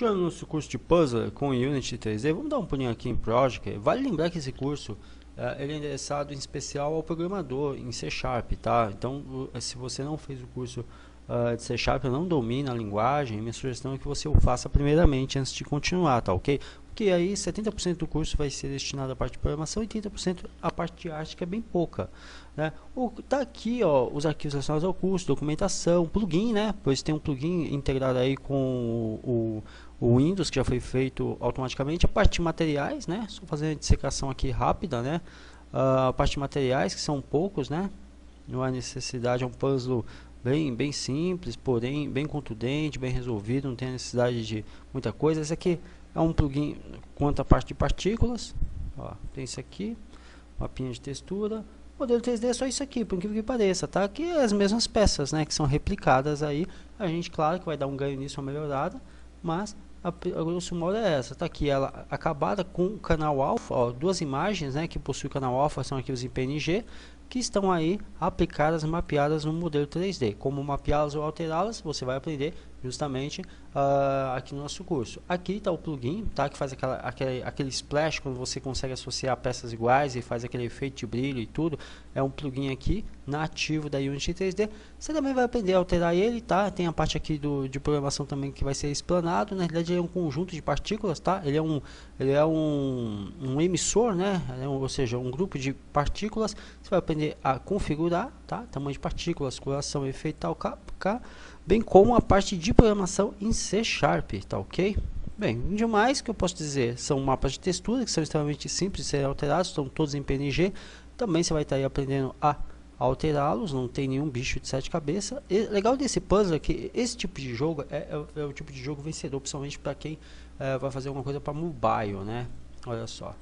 Continuando nosso curso de puzzle com Unity 3D, vamos dar um pulinho aqui em Project. Vale lembrar que esse curso ele é endereçado em especial ao programador em C Sharp, tá? Então, se você não fez o curso de C Sharp, não domina a linguagem, minha sugestão é que você o faça primeiramente antes de continuar, tá ok? Porque aí 70% do curso vai ser destinado à parte de programação e 30% à parte de arte, que é bem pouca, né? Tá aqui, ó, os arquivos relacionados ao curso, documentação, plugin, né? Pois tem um plugin integrado aí com o Windows, que já foi feito automaticamente. A parte de materiais, né? Só fazer uma dissecação aqui rápida, né? A parte de materiais, que são poucos, né? Não há necessidade, é um puzzle bem simples, porém bem contundente, bem resolvido, não tem necessidade de muita coisa. Esse aqui é um plugin quanto à parte de partículas, ó, tem isso aqui, mapinha de textura. Modelo 3D é só isso aqui, por incrível que pareça, tá? Aqui é as mesmas peças, né, que são replicadas aí. A gente, claro, que vai dar um ganho nisso, uma melhorada, mas a grosso modo é essa. Tá aqui ela acabada com o canal alfa, ó, duas imagens, né, que possuem o canal alfa, são arquivos em PNG, que estão aí aplicadas, mapeadas no modelo 3D. Como mapeá-las ou alterá-las, você vai aprender justamente aqui no nosso curso. Aqui está o plugin, tá, que faz aquele splash quando você consegue associar peças iguais e faz aquele efeito de brilho e tudo. É um plugin aqui nativo da Unity 3D. Você também vai aprender a alterar ele, tá? Tem a parte aqui de programação também que vai ser explanado. Na realidade, ele é um conjunto de partículas, tá? Ele é um emissor, né? Ou seja, um grupo de partículas. Você vai aprender a configurar, tá? Tamanho de partículas, coloração, efeito, tal, bem como a parte de programação em C Sharp, tá ok? Bem, demais que eu posso dizer, são mapas de textura que são extremamente simples de serem alterados, estão todos em PNG. Também você vai estar aí aprendendo a alterá-los, não tem nenhum bicho de 7 cabeças. E legal desse puzzle é que esse tipo de jogo é o tipo de jogo vencedor, principalmente para quem vai fazer alguma coisa para mobile, né? Olha só.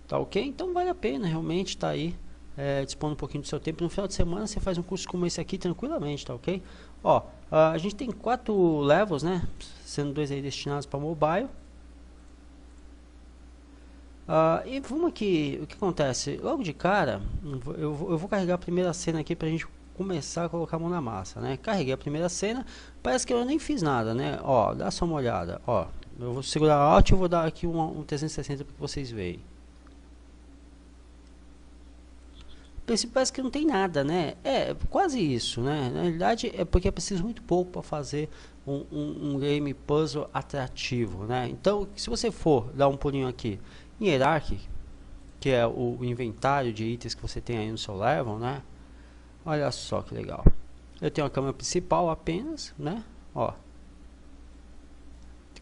Tá ok? Então vale a pena realmente estar aí dispondo um pouquinho do seu tempo. No final de semana você faz um curso como esse aqui tranquilamente, tá ok? Ó, a gente tem 4 levels, né? Sendo 2 aí destinados para mobile. E vamos aqui, o que acontece? Logo de cara, eu vou carregar a primeira cena aqui pra gente começar a colocar a mão na massa, né? Carreguei a primeira cena, parece que eu nem fiz nada, né? Ó, dá só uma olhada, ó. Eu vou segurar Alt e vou dar aqui um 360 para que vocês vejam. Parece que não tem nada, né? É quase isso, né? Na realidade é porque é preciso muito pouco para fazer um game puzzle atrativo, né? Então, se você for dar um pulinho aqui em Hierarchy, que é o inventário de itens que você tem aí no seu level, né? Olha só que legal. Eu tenho a câmera principal apenas, né? Ó,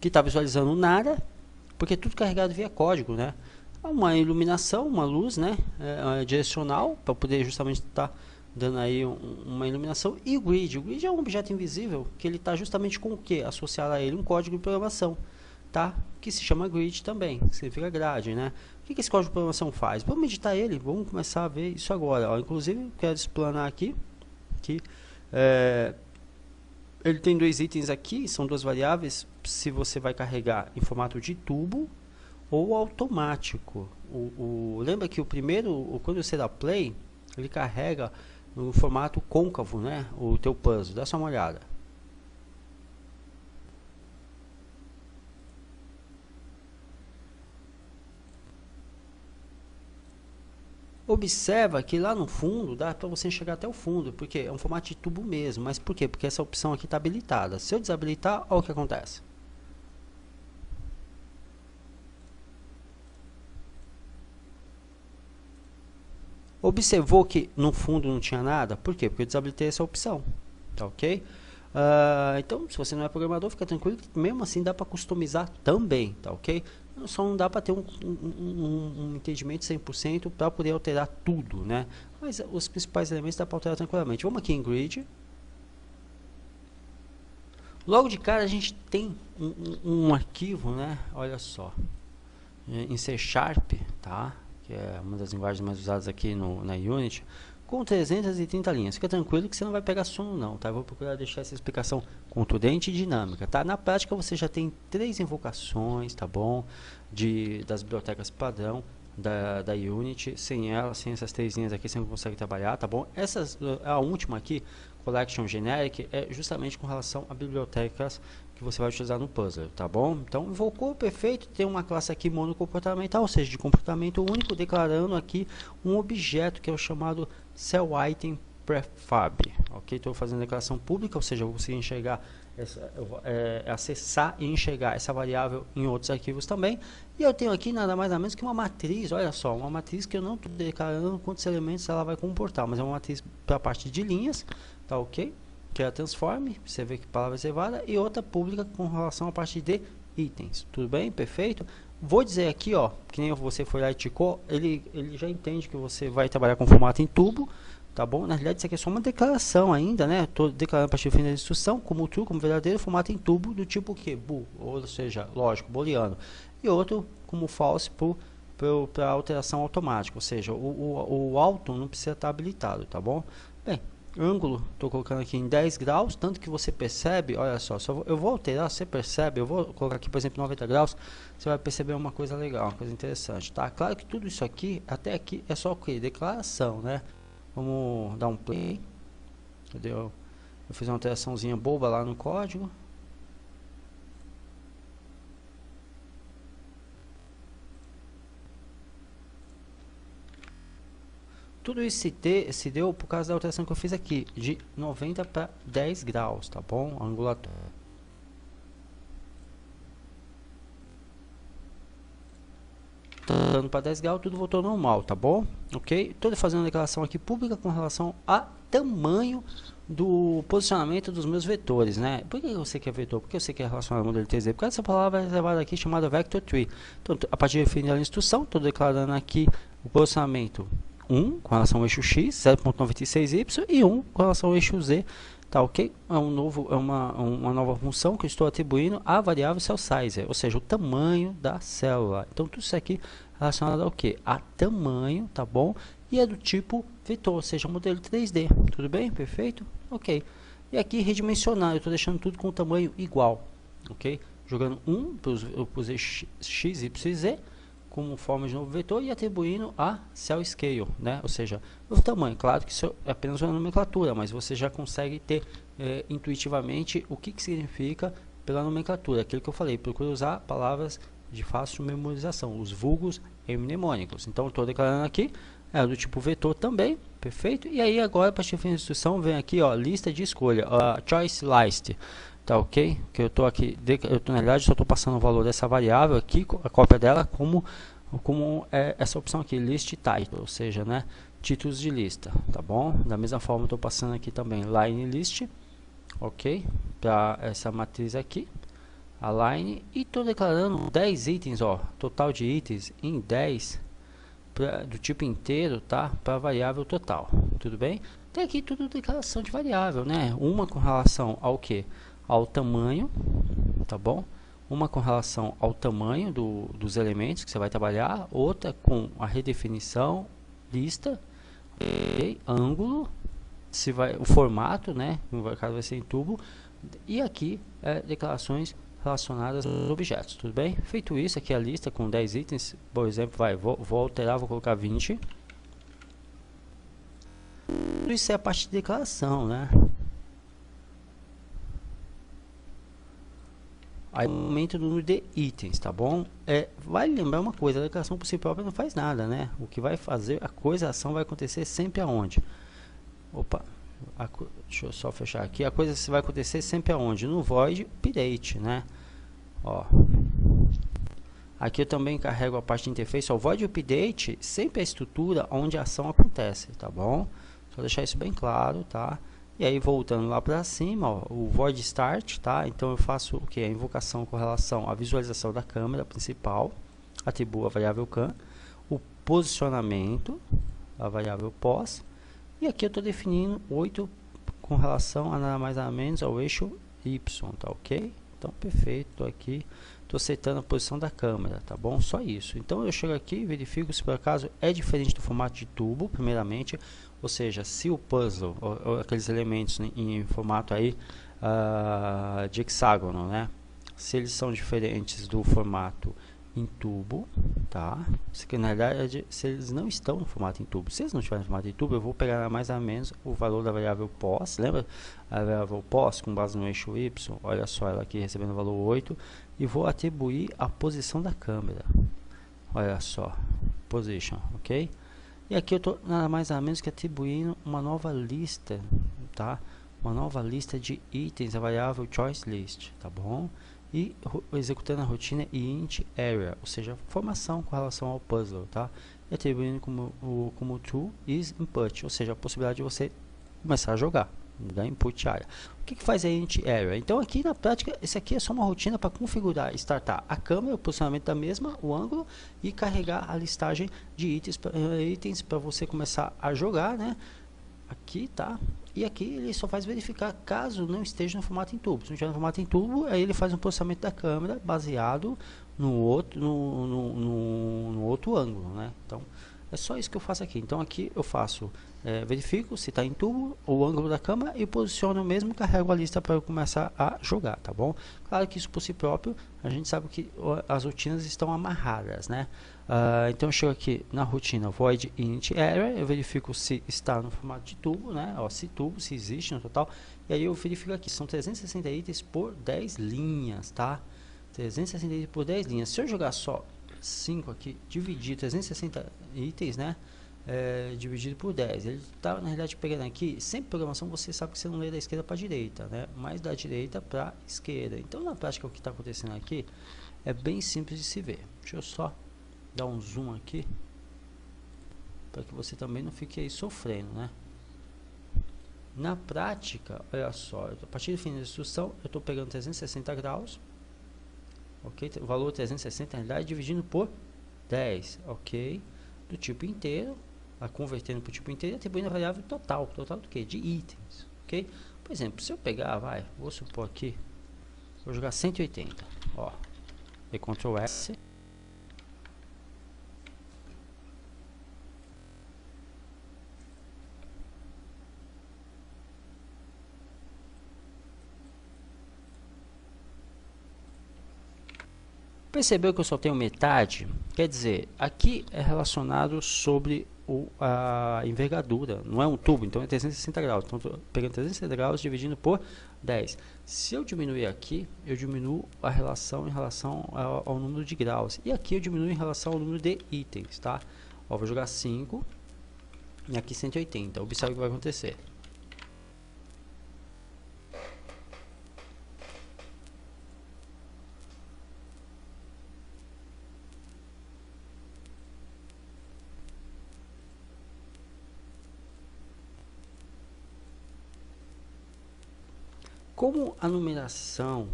que está visualizando nada, porque é tudo carregado via código, né? Uma iluminação, uma luz, né, direcional, para poder justamente estar dando aí uma iluminação. E o grid é um objeto invisível que ele está justamente com o que? Associado a ele um código de programação, tá? Que se chama grid também, que significa grade, né? O que esse código de programação faz? Vamos editar ele, vamos começar a ver isso agora. Ó, inclusive, quero explanar aqui que ele tem 2 itens aqui, são 2 variáveis. Se você vai carregar em formato de tubo ou automático. Lembra que o primeiro, quando você dá play, ele carrega no formato côncavo, né? O teu puzzle. Dá só uma olhada. Observa que lá no fundo dá para você chegar até o fundo, porque é um formato de tubo mesmo. Mas por quê? Porque essa opção aqui está habilitada. Se eu desabilitar, olha o que acontece. Observou que no fundo não tinha nada? Por quê? Porque eu desabilitei essa opção, tá ok? Então, se você não é programador, fica tranquilo que mesmo assim dá para customizar também, tá ok? Só não dá para ter um entendimento 100% para poder alterar tudo, né? Mas os principais elementos dá para alterar tranquilamente. Vamos aqui em Grid. Logo de cara a gente tem um arquivo, né? Olha só, em C Sharp, tá? Que é uma das linguagens mais usadas aqui na Unity, com 330 linhas. Fica tranquilo que você não vai pegar sono não, tá? Eu vou procurar deixar essa explicação contundente e dinâmica, tá? Na prática você já tem 3 invocações, tá bom? Das bibliotecas padrão da Unity. Sem essas 3 linhas aqui você não consegue trabalhar, tá bom? A última aqui, collection generic é justamente com relação a bibliotecas que você vai utilizar no puzzle, tá bom? Então, invocou, perfeito, tem uma classe aqui monocomportamental, ou seja, de comportamento único, declarando aqui um objeto que é o chamado cell_item prefab, ok? Estou fazendo declaração pública, ou seja, eu vou conseguir enxergar, acessar e enxergar essa variável em outros arquivos também. E eu tenho aqui nada mais nada menos que uma matriz, olha só, uma matriz que eu não estou declarando quantos elementos ela vai comportar, mas é uma matriz para a parte de linhas, tá ok? Que é a transform, você vê que palavra reservada, e outra pública com relação à parte de itens, tudo bem? Perfeito? Vou dizer aqui, ó, que nem você foi lá e ticou, ele já entende que você vai trabalhar com formato em tubo, tá bom? Na realidade, isso aqui é só uma declaração ainda, né? Estou declarando a partir do fim da instrução, como true, como verdadeiro, formato em tubo do tipo que bool, ou seja, lógico, booleano. E outro como false para alteração automática, ou seja, o auto não precisa estar habilitado, tá bom? Bem, ângulo, estou colocando aqui em 10 graus, tanto que você percebe, olha só, eu vou alterar, você percebe, eu vou colocar aqui, por exemplo, 90 graus, você vai perceber uma coisa legal, uma coisa interessante, tá? Claro que tudo isso aqui, até aqui, é só o que? Declaração, né? Vamos dar um play. Eu fiz uma alteraçãozinha boba lá no código. Tudo isso se deu por causa da alteração que eu fiz aqui, de 90 para 10 graus, tá bom? Angulatura. Dando para 10 graus, tudo voltou normal, tá bom? Ok? Estou fazendo uma declaração aqui pública com relação a tamanho do posicionamento dos meus vetores, né? Por que eu sei que é vetor? Porque eu sei que é relacionado ao modelo 3D? Porque essa palavra é reservada aqui chamada vector tree. Então, a partir da instrução, estou declarando aqui o posicionamento 1 com relação ao eixo x, 0.96y, e 1 com relação ao eixo z, tá ok? É uma nova função que eu estou atribuindo à variável cell size, ou seja, o tamanho da célula. Então, tudo isso aqui relacionado ao que? A tamanho, tá bom? E é do tipo vetor, ou seja, modelo 3D. Tudo bem? Perfeito? Ok. E aqui redimensionar, eu estou deixando tudo com o tamanho igual, ok? Jogando 1 para os eixos x, y e z como forma de novo vetor e atribuindo a cell scale, né? Ou seja, o tamanho. Claro que isso é apenas uma nomenclatura, mas você já consegue ter intuitivamente o que significa pela nomenclatura. Aquilo que eu falei, procura usar palavras de fácil memorização, os vulgos mnemônicos. Então, estou declarando aqui, é do tipo vetor também, perfeito? E aí, agora, para chefe de instrução, vem aqui, ó, lista de escolha, choice list. Tá ok? Que eu estou aqui, na realidade, só estou passando o valor dessa variável aqui, a cópia dela, como essa opção aqui, list title, ou seja, né, títulos de lista, tá bom? Da mesma forma, estou passando aqui também line list, ok? Para essa matriz aqui, a line, e estou declarando 10 itens, ó, total de itens em 10, do tipo inteiro, tá? Para a variável total, tudo bem? Tem aqui tudo declaração de variável, né? Uma com relação ao que? Ao tamanho, tá bom? Uma com relação ao tamanho dos elementos que você vai trabalhar, outra com a redefinição, lista, okay? Ângulo, o formato, né? No caso vai ser em tubo, e aqui declarações relacionadas aos objetos, tudo bem? Feito isso, aqui a lista com 10 itens, por exemplo, vou alterar, vou colocar 20. Isso é a parte de declaração, né? Aí aumento do número de itens, tá bom? Vale lembrar uma coisa, a declaração por si própria não faz nada, né? O que vai fazer, a ação vai acontecer sempre aonde? Opa, deixa eu só fechar aqui. A coisa vai acontecer sempre aonde? No void update, né? Ó. Aqui eu também carrego a parte de interface. O void update sempre é a estrutura onde a ação acontece, tá bom? Só deixar isso bem claro, tá? E aí, voltando lá para cima, ó, o void start, tá? Então, eu faço o que? A invocação com relação à visualização da câmera principal, atribuo a variável can, o posicionamento, a variável pos, e aqui eu estou definindo 8 com relação a nada mais nada menos ao eixo y, tá ok? Então, perfeito, estou aqui, estou setando a posição da câmera, tá bom? Só isso. Então, eu chego aqui e verifico se por acaso é diferente do formato de tubo, primeiramente. Ou seja, se o puzzle, ou aqueles elementos em formato aí de hexágono, né? Se eles são diferentes do formato em tubo, tá? Que na realidade, se eles não estão no formato em tubo, se eles não estiverem no formato em tubo, eu vou pegar mais ou menos o valor da variável pos, lembra? A variável pos com base no eixo y, olha só ela aqui recebendo o valor 8, e vou atribuir a posição da câmera, olha só, position, ok? E aqui eu estou nada mais nada menos que atribuindo uma nova lista, tá? Uma nova lista de itens, a variável choice list, tá bom? E executando a rotina int area, ou seja, informação com relação ao puzzle, tá? E atribuindo como true is input, ou seja, a possibilidade de você começar a jogar, da input area. O que faz a int area? Então aqui na prática, esse aqui é só uma rotina para configurar, startar a câmera, o posicionamento da mesma, o ângulo e carregar a listagem de itens para você começar a jogar, né? Aqui, tá? E aqui ele só faz verificar caso não esteja no formato em tubo. Se não estiver no formato em tubo, aí ele faz um processamento da câmera baseado no outro ângulo, né? Então, é só isso que eu faço aqui. Então, aqui eu faço, verifico se está em tubo, o ângulo da câmera e posiciono mesmo, carrego a lista para eu começar a jogar, tá bom? Claro que isso por si próprio, a gente sabe que as rotinas estão amarradas, né? Então eu chego aqui na rotina void int area, eu verifico se está no formato de tubo, né? Ó, se tubo, se existe no total, e aí eu verifico aqui, são 360 itens por 10 linhas, tá? 360 itens por 10 linhas. Se eu jogar só 5 aqui, dividir 360 itens, né? Dividido por 10, ele está na realidade pegando aqui, sempre programação você sabe que você não lê da esquerda para a direita, né? Mas da direita para a esquerda. Então na prática o que está acontecendo aqui é bem simples de se ver. Deixa eu só dar um zoom aqui para que você também não fique aí sofrendo, né? Na prática, olha só, a partir do fim da instrução eu estou pegando 360 graus, ok? O valor 360 na realidade dividindo por 10, ok? Do tipo inteiro, convertendo para o tipo inteiro e atribuindo a variável total. Total do que? De itens, ok? Por exemplo, se eu pegar, vou supor aqui, vou jogar 180, ó, e Ctrl S. Percebeu que eu só tenho metade? Quer dizer, aqui é relacionado sobre a envergadura, não é um tubo, então é 360 graus. Então estou pegando 360 graus dividindo por 10. Se eu diminuir aqui, eu diminuo a relação em relação ao número de graus. E aqui eu diminuo em relação ao número de itens, tá? Ó, vou jogar 5 e aqui 180. Observe o que vai acontecer. Como a numeração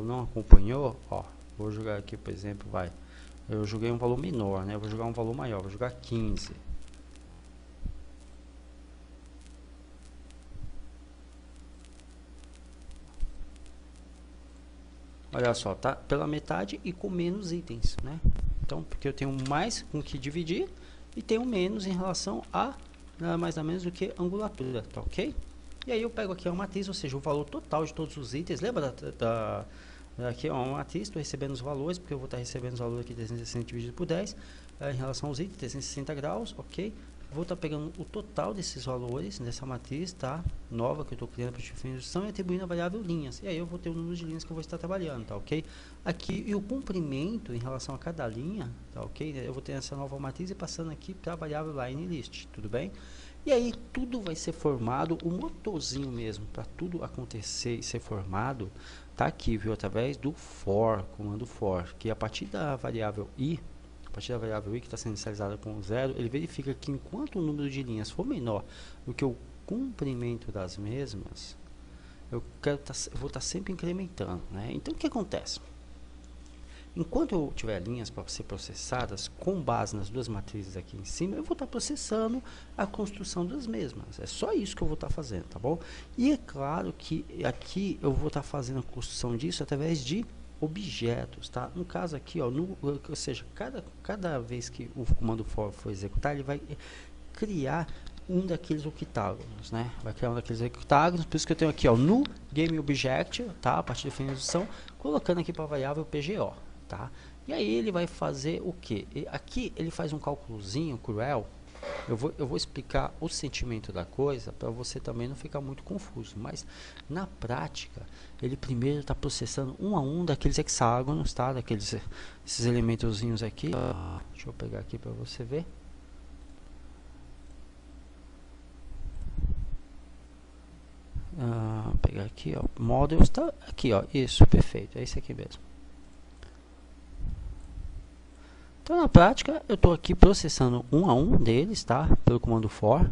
não acompanhou, ó, vou jogar aqui, por exemplo, eu joguei um valor menor, né? Eu vou jogar um valor maior, vou jogar 15. Olha só, tá pela metade e com menos itens, né? Então, porque eu tenho mais com que dividir e tenho menos em relação a nada mais nada menos do que angulatura, tá ok? E aí eu pego aqui a matriz, ou seja, o valor total de todos os itens. Lembra aqui é uma matriz, estou recebendo os valores, porque eu vou estar recebendo os valores aqui 360 dividido por 10, em relação aos itens, 360 graus, ok? Vou estar pegando o total desses valores, dessa matriz, tá? Nova, que eu estou criando para a instrução, e atribuindo a variável linhas. E aí eu vou ter o número de linhas que eu vou estar trabalhando, tá ok? Aqui, e o comprimento em relação a cada linha, tá ok? Eu vou ter essa nova matriz e passando aqui para a variável line list, tudo bem? E aí tudo vai ser formado, o motorzinho mesmo, para tudo acontecer e ser formado, tá aqui, viu? Através do for, comando for, que a partir da variável i, que está sendo inicializada com 0, ele verifica que enquanto o número de linhas for menor do que o comprimento das mesmas, eu vou estar sempre incrementando, né? Então o que acontece? Enquanto eu tiver linhas para ser processadas, com base nas duas matrizes aqui em cima, eu vou estar processando a construção das mesmas. É só isso que eu vou estar fazendo, tá bom? E é claro que aqui eu vou estar fazendo a construção disso através de objetos, tá? No caso aqui, ó, ou seja, cada vez que o comando for executar, ele vai criar um daqueles octágonos, né? Vai criar um daqueles octágonos, por isso que eu tenho aqui, ó, no GameObject, tá? A partir da finalização, colocando aqui para a variável PGO. tá? E aí ele vai fazer o que? Aqui ele faz um cálculozinho cruel. Eu vou explicar o sentimento da coisa para você também não ficar muito confuso, mas na prática ele primeiro está processando um a um daqueles hexágonos, tá? Esses elementozinhos aqui. Deixa eu pegar aqui para você ver. Pegar aqui, ó, models, tá aqui, ó, isso, perfeito, é esse aqui mesmo. Então, na prática, eu estou aqui processando um a um deles, tá? Pelo comando for.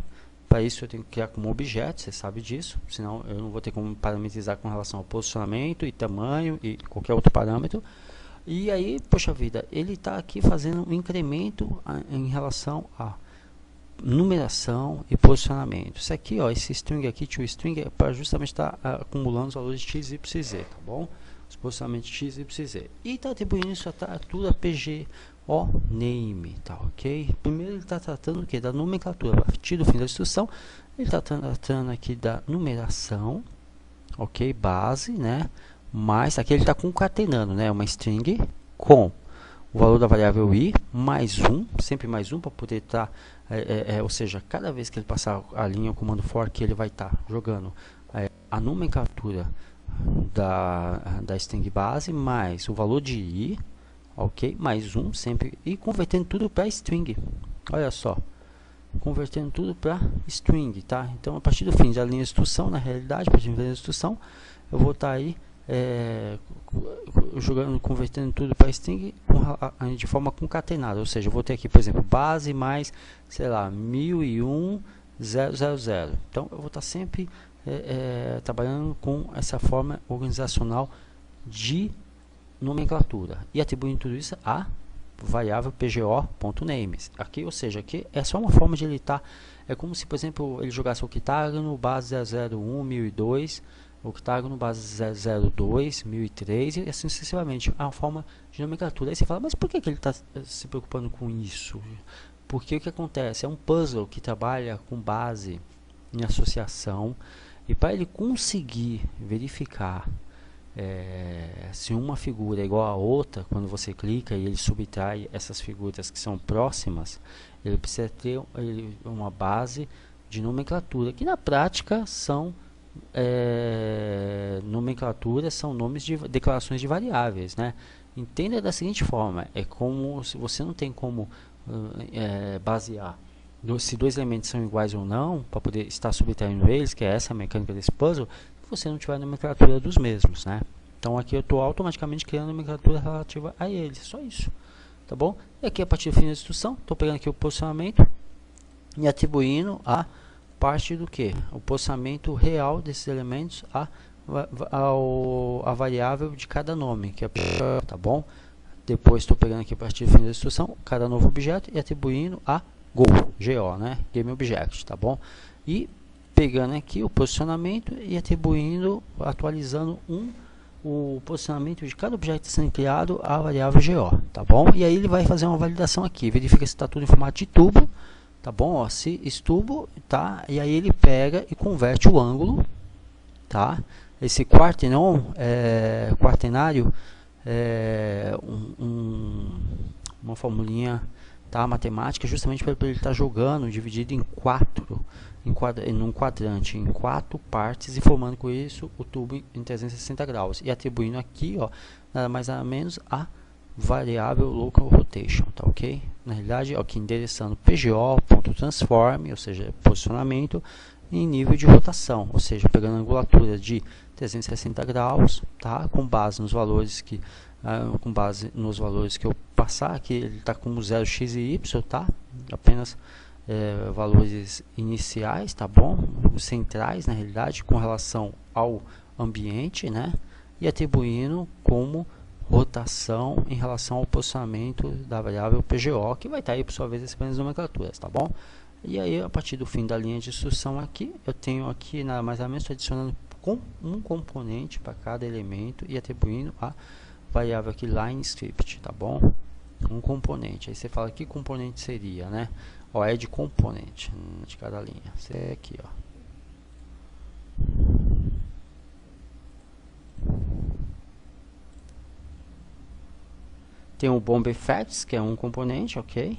Para isso, eu tenho que criar como objeto, você sabe disso. Senão, eu não vou ter como parametrizar com relação ao posicionamento e tamanho e qualquer outro parâmetro. E aí, poxa vida, ele está aqui fazendo um incremento em relação a numeração e posicionamento. Isso aqui, ó, esse string aqui, toString, é para justamente estar acumulando os valores de x, y, z, tá bom? Os posicionamentos de x, y, z. E está atribuindo isso a tudo PG name, tá ok? Primeiro ele está tratando o que? Da nomenclatura. A partir do fim da instrução, ele está tratando aqui da numeração, ok? Base, né? Mas aqui ele está concatenando, né? Uma string com o valor da variável i mais um, sempre mais um, para poder estar, ou seja, cada vez que ele passar a linha, o comando for, que ele vai estar jogando a nomenclatura da string base mais o valor de i, ok, mais um sempre, e convertendo tudo para string. Olha só, convertendo tudo para string, tá? Então, a partir do fim da linha de instrução, na realidade, a partir da linha de instrução, eu vou estar aí convertendo tudo para string de forma concatenada, ou seja, eu vou ter aqui, por exemplo, base mais, sei lá, 1001.000. Então, eu vou estar sempre trabalhando com essa forma organizacional de nomenclatura e atribuindo tudo isso a variável pgo.names. Aqui, ou seja, aqui é só uma forma de ele estar, é como se, por exemplo, ele jogasse o octágono base 001, 1002, octágono base 002, 1003 e assim sucessivamente. É uma forma de nomenclatura. Aí você fala, mas por que ele está se preocupando com isso? Porque o que acontece? É um puzzle que trabalha com base em associação, e para ele conseguir verificar se uma figura é igual a outra, quando você clica e ele subtrai essas figuras que são próximas, ele precisa ter uma base de nomenclatura, que na prática são nomenclaturas, são nomes de declarações de variáveis, né? Entenda da seguinte forma, é como se você não tem como basear se dois elementos são iguais ou não, para poder estar subtraindo eles, que é essa a mecânica desse puzzle, se você não tiver a nomenclatura dos mesmos, né? Então aqui eu estou automaticamente criando a nomenclatura relativa a eles, só isso, tá bom? E aqui a partir do fim da instrução, estou pegando aqui o posicionamento e atribuindo a parte do que? O posicionamento real desses elementos a variável de cada nome, que é tá bom? Depois estou pegando aqui a partir do fim da instrução, cada novo objeto e atribuindo a Go, né? Game Object, tá bom? E pegando aqui o posicionamento e atribuindo, atualizando o posicionamento de cada objeto sendo criado à variável GO, tá bom? E aí ele vai fazer uma validação aqui, verifica se está tudo em formato de tubo, tá bom? Ó, se estubo, tá? E aí ele pega e converte o ângulo, tá? Esse quaternário é uma formulinha, tá, matemática, justamente para ele estar jogando dividido em num quadrante, em 4 partes, e formando com isso o tubo em 360 graus e atribuindo aqui, ó, nada mais nada menos a variável local rotation, tá ok? Na realidade, aqui endereçando pgo.transform, ou seja, posicionamento em nível de rotação, ou seja, pegando a angulatura de 360 graus, tá, com base nos valores que eu passar aqui, ele está como 0x e y, tá? Apenas valores iniciais, tá bom? Os centrais, na realidade, com relação ao ambiente, né? E atribuindo como rotação em relação ao posicionamento da variável PGO, que vai estar aí, por sua vez, recebendo as nomenclaturas, tá bom? E aí, a partir do fim da linha de instrução aqui, eu tenho aqui, nada mais nada menos, adicionando um componente para cada elemento e atribuindo a variável aqui line script, tá bom? Um componente. Aí você fala que componente seria, né? Ó, é de componente de cada linha. Esse é aqui, ó. Tem o Bomb Effects, que é um componente, ok?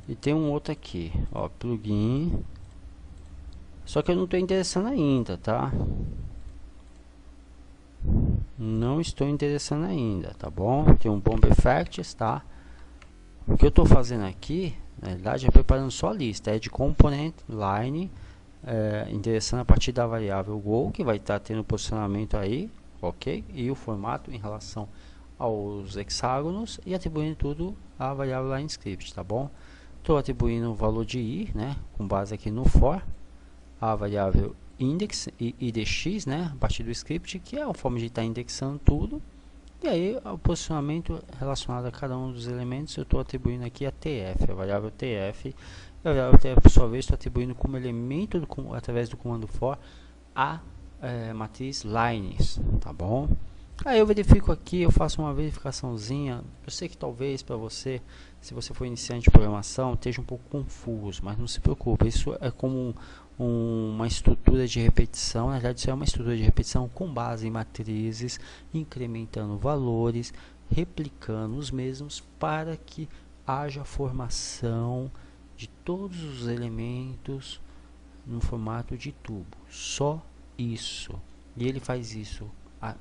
E tem um outro aqui, ó, plugin. Só que eu não estou interessando ainda, tá? Não estou interessando ainda, tá bom? Tem um Bomb Effects, tá? O que eu estou fazendo aqui, na verdade, é preparando só a lista, é de component line, endereçando a partir da variável go, que vai estar tendo posicionamento aí, ok? E o formato em relação aos hexágonos e atribuindo tudo à variável line script, tá bom? Estou atribuindo o valor de i, né, com base aqui no for, a variável index e idx, né, a partir do script, que é a forma de estar indexando tudo. E aí o posicionamento relacionado a cada um dos elementos eu estou atribuindo aqui a tf, a variável tf. E a variável tf, por sua vez, estou atribuindo como elemento através do comando for a matriz lines, tá bom? Aí eu verifico aqui, eu faço uma verificaçãozinha. Eu sei que talvez para você, se você for iniciante de programação, esteja um pouco confuso, mas não se preocupe, isso é como uma estrutura de repetição. Na verdade, isso é uma estrutura de repetição com base em matrizes, incrementando valores, replicando os mesmos para que haja formação de todos os elementos no formato de tubo. Só isso. E ele faz isso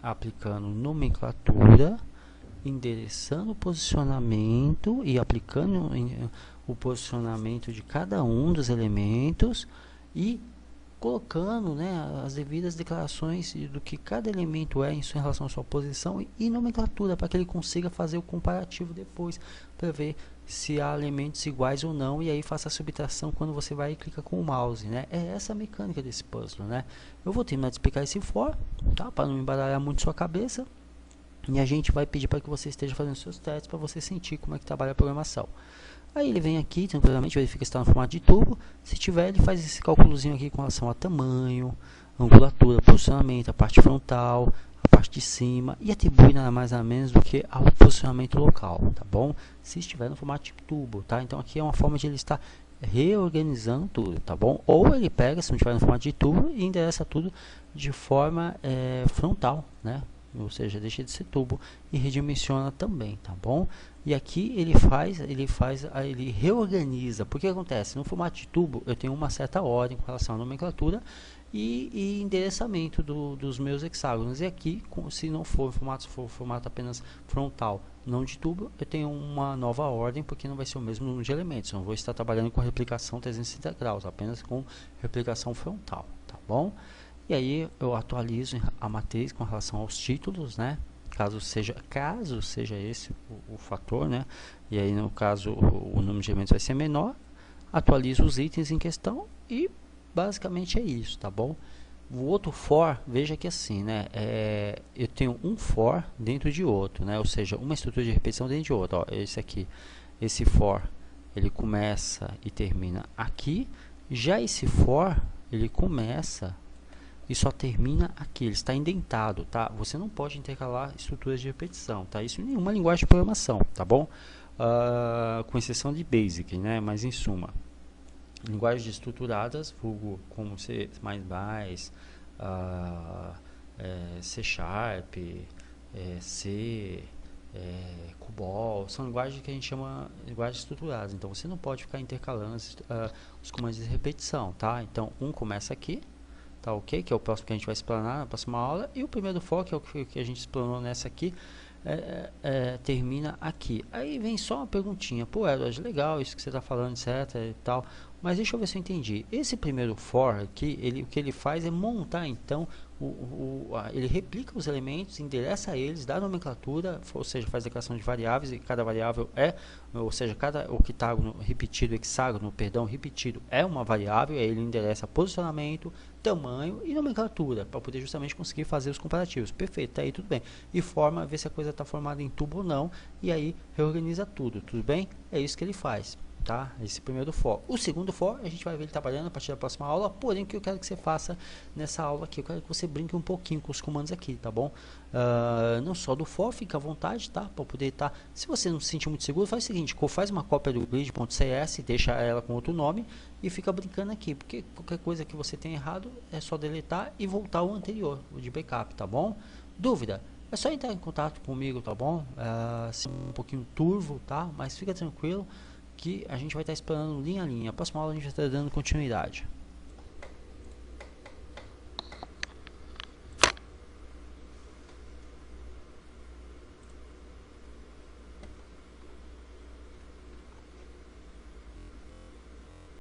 aplicando nomenclatura, endereçando o posicionamento e aplicando o posicionamento de cada um dos elementos e colocando, né, as devidas declarações do que cada elemento é em relação à sua posição e nomenclatura, para que ele consiga fazer o comparativo depois, para ver se há elementos iguais ou não, e aí faça a subtração quando você vai e clica com o mouse, né? É essa a mecânica desse puzzle, né? Eu vou terminar de explicar esse for, tá? Para não embaralhar muito sua cabeça, e a gente vai pedir para que você esteja fazendo seus testes para você sentir como é que trabalha a programação. Aí ele vem aqui, tranquilamente, verifica se está no formato de tubo. Se tiver, ele faz esse cálculozinho aqui com relação a tamanho, angulatura, posicionamento, a parte frontal, a parte de cima, e atribui nada mais nada menos do que ao posicionamento local, tá bom? Se estiver no formato de tubo, tá? Então aqui é uma forma de ele estar reorganizando tudo, tá bom? Ou ele pega, se não estiver no formato de tubo, e endereça tudo de forma frontal, né? Ou seja, deixa de ser tubo e redimensiona também, tá bom? E aqui ele reorganiza. Porque acontece, no formato de tubo eu tenho uma certa ordem com relação à nomenclatura e endereçamento dos meus hexágonos. E aqui, se não for formato apenas frontal, não de tubo, eu tenho uma nova ordem, porque não vai ser o mesmo número de elementos. Eu não vou estar trabalhando com replicação 360 graus, apenas com replicação frontal, tá bom? E aí eu atualizo a matriz com relação aos títulos, né? Caso seja esse o fator, né? E aí no caso o número de elementos vai ser menor, atualizo os itens em questão e basicamente é isso, tá bom? O outro for, veja que assim, né? Eu tenho um for dentro de outro, né? Ou seja, uma estrutura de repetição dentro de outra. Ó, esse aqui, esse for, ele começa e termina aqui. Já esse for, ele começa e só termina aqui, ele está indentado, tá? Você não pode intercalar estruturas de repetição, tá? Isso em nenhuma linguagem de programação, tá bom? Com exceção de Basic, né? Mas em suma, linguagens estruturadas, vulgo como C++, C Sharp, C, COBOL, são linguagens que a gente chama de linguagens estruturadas. Então você não pode ficar intercalando os comandos de repetição, tá? Então um começa aqui, tá ok? Que é o próximo que a gente vai explanar na próxima aula. E o primeiro for, que é o que a gente explanou nessa aqui, termina aqui. Aí vem só uma perguntinha. Pô, Edward, legal isso que você está falando, etc e tal. Mas deixa eu ver se eu entendi. Esse primeiro for aqui, o que ele faz é montar, então, ele replica os elementos, endereça eles, dá nomenclatura, ou seja, faz declaração de variáveis, e cada variável ou seja, cada octágono repetido, hexágono, perdão, repetido é uma variável, aí ele endereça posicionamento, tamanho e nomenclatura, para poder justamente conseguir fazer os comparativos. Perfeito, tá aí tudo bem. E forma, ver se a coisa está formada em tubo ou não, e aí reorganiza tudo bem? É isso que ele faz. Tá? Esse primeiro for. O segundo for, a gente vai ver ele trabalhando a partir da próxima aula, porém o que eu quero que você faça nessa aula aqui, eu quero que você brinque um pouquinho com os comandos aqui, tá bom? Não só do for, fica à vontade, tá? Para poder estar, se você não se sentir muito seguro, faz o seguinte, faz uma cópia do grid.cs, deixa ela com outro nome e fica brincando aqui, porque qualquer coisa que você tenha errado, é só deletar e voltar ao anterior, o de backup, tá bom? Dúvida? é só entrar em contato comigo, tá bom? Assim, um pouquinho turvo, tá? Mas fica tranquilo que a gente vai estar esperando linha a linha. A próxima aula a gente vai estar dando continuidade.